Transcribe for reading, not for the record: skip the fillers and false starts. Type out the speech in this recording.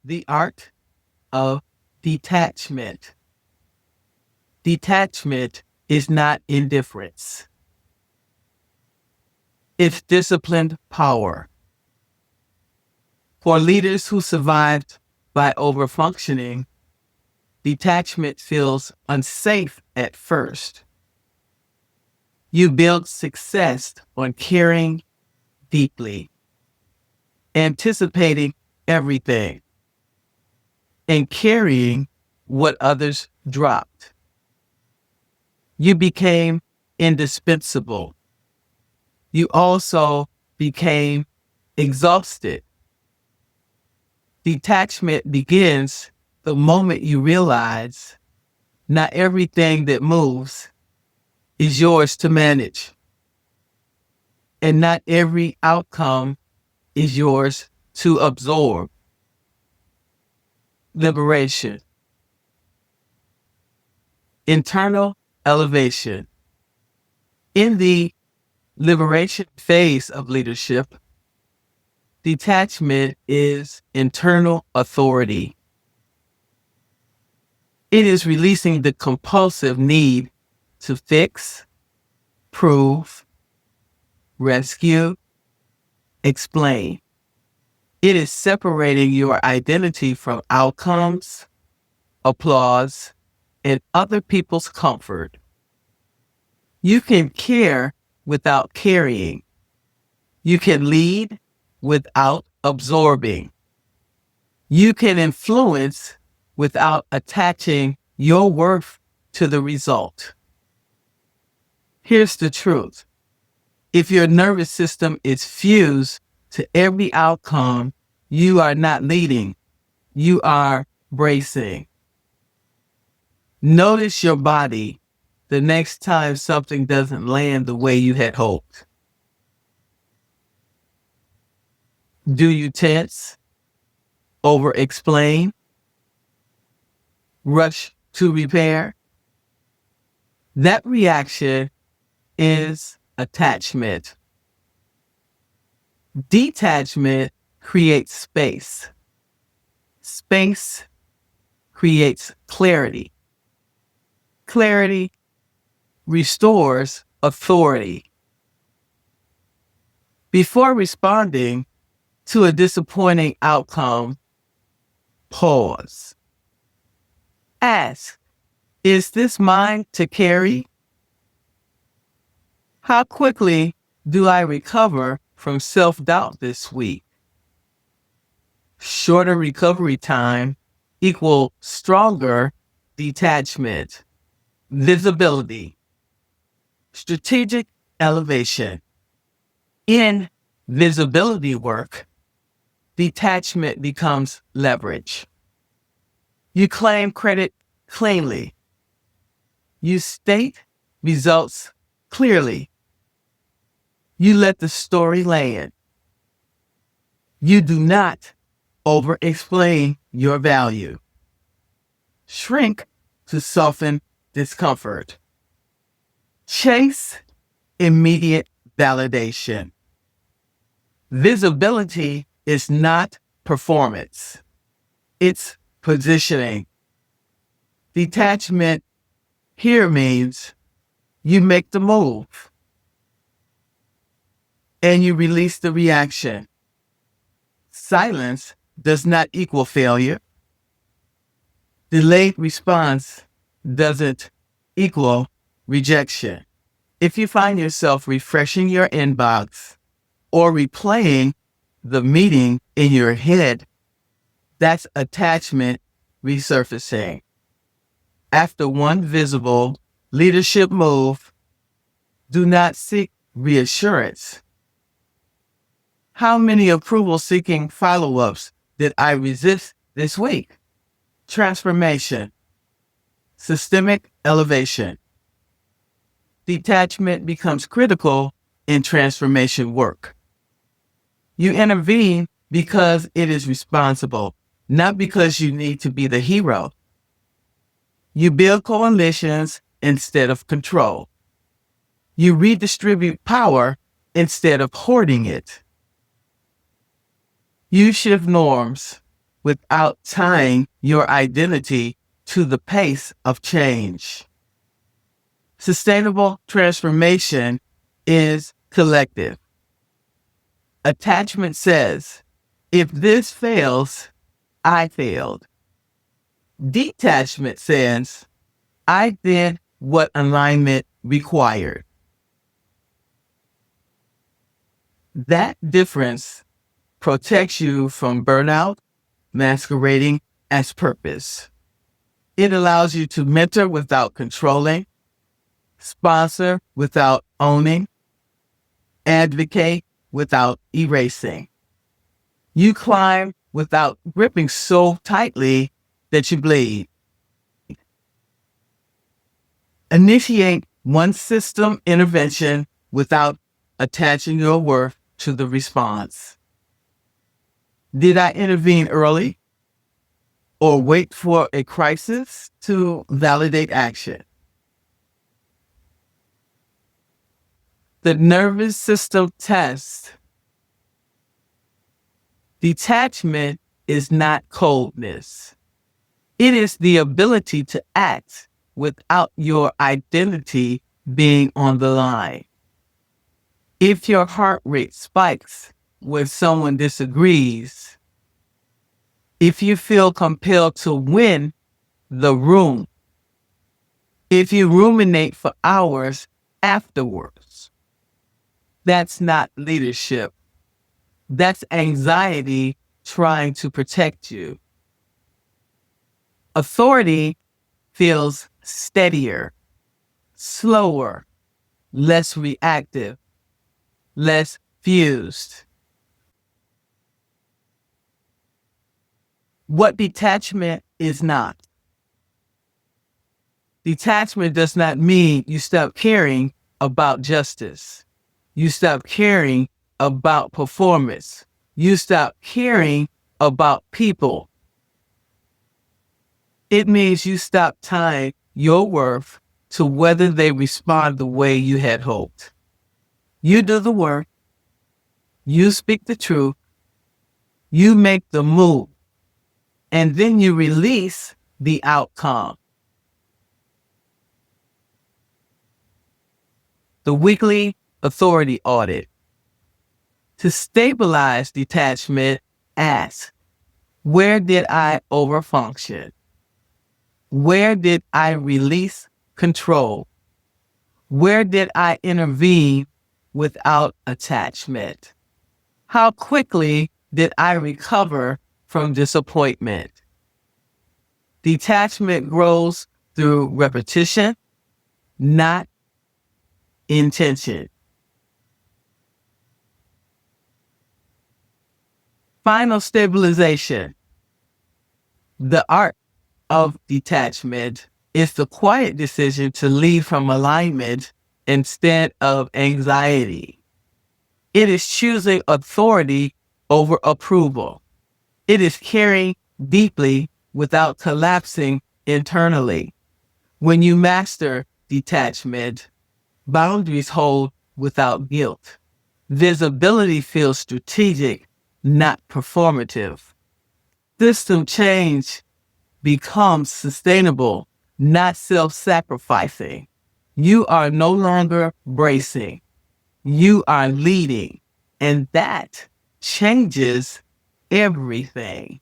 The Art of Detachment. Detachment is not indifference. It's disciplined power. For leaders who survived by overfunctioning, detachment feels unsafe at first. You build success on caring deeply, anticipating everything, and carrying what others dropped. You became indispensable. You also became exhausted. Detachment begins the moment you realize not everything that moves is yours to manage, and not every outcome is yours to absorb. Liberation. Internal elevation. In the liberation phase of leadership, detachment is internal authority. It is releasing the compulsive need to fix, prove, rescue, explain. It is separating your identity from outcomes, applause, and other people's comfort. You can care without carrying. You can lead without absorbing. You can influence without attaching your worth to the result. Here's the truth. If your nervous system is fused to every outcome, you are not leading, you are bracing. Notice your body the next time something doesn't land the way you had hoped. Do you tense, over explain, rush to repair? That reaction is attachment. Detachment creates space. Space creates clarity. Clarity restores authority. Before responding to a disappointing outcome, pause. Ask, is this mine to carry? How quickly do I recover from self-doubt this week? Shorter recovery time equal stronger detachment. Visibility. Strategic elevation. In visibility work, detachment becomes leverage. You claim credit cleanly. You state results clearly. You let the story land. You do not over-explain your value. Shrink to soften discomfort. Chase immediate validation. Visibility is not performance. It's positioning. Detachment here means you make the move and you release the reaction. Silence does not equal failure. Delayed response doesn't equal rejection. If you find yourself refreshing your inbox or replaying the meeting in your head, that's attachment resurfacing. After one visible leadership move, do not seek reassurance. How many approval-seeking follow-ups did I resist this week? Transformation. Systemic elevation. Detachment becomes critical in transformation work. You intervene because it is responsible, not because you need to be the hero. You build coalitions instead of control. You redistribute power instead of hoarding it. You shift norms without tying your identity to the pace of change. Sustainable transformation is collective. Attachment says, if this fails, I failed. Detachment says, I did what alignment required. That difference protects you from burnout masquerading as purpose. It allows you to mentor without controlling, sponsor without owning, advocate without erasing. You climb without gripping so tightly that you bleed. Initiate one system intervention without attaching your worth to the response. Did I intervene early or wait for a crisis to validate action? The nervous system test. Detachment is not coldness. It is the ability to act without your identity being on the line. If your heart rate spikes when someone disagrees, if you feel compelled to win the room, if you ruminate for hours afterwards, that's not leadership. That's anxiety trying to protect you. Authority feels steadier, slower, less reactive, less fused. What detachment is not. Detachment does not mean you stop caring about justice. You stop caring about performance. You stop caring about people. It means you stop tying your worth to whether they respond the way you had hoped. You do the work. You speak the truth. You make the move. And then you release the outcome. The weekly authority audit. To stabilize detachment, ask, where did I overfunction? Where did I release control? Where did I intervene without attachment? How quickly did I recover from disappointment? Detachment grows through repetition, not intention. Final stabilization. The art of detachment is the quiet decision to leave from alignment instead of anxiety. It is choosing authority over approval. It is caring deeply without collapsing internally. When you master detachment, boundaries hold without guilt. Visibility feels strategic, not performative. System change becomes sustainable, not self-sacrificing. You are no longer bracing. You are leading. And that changes everything.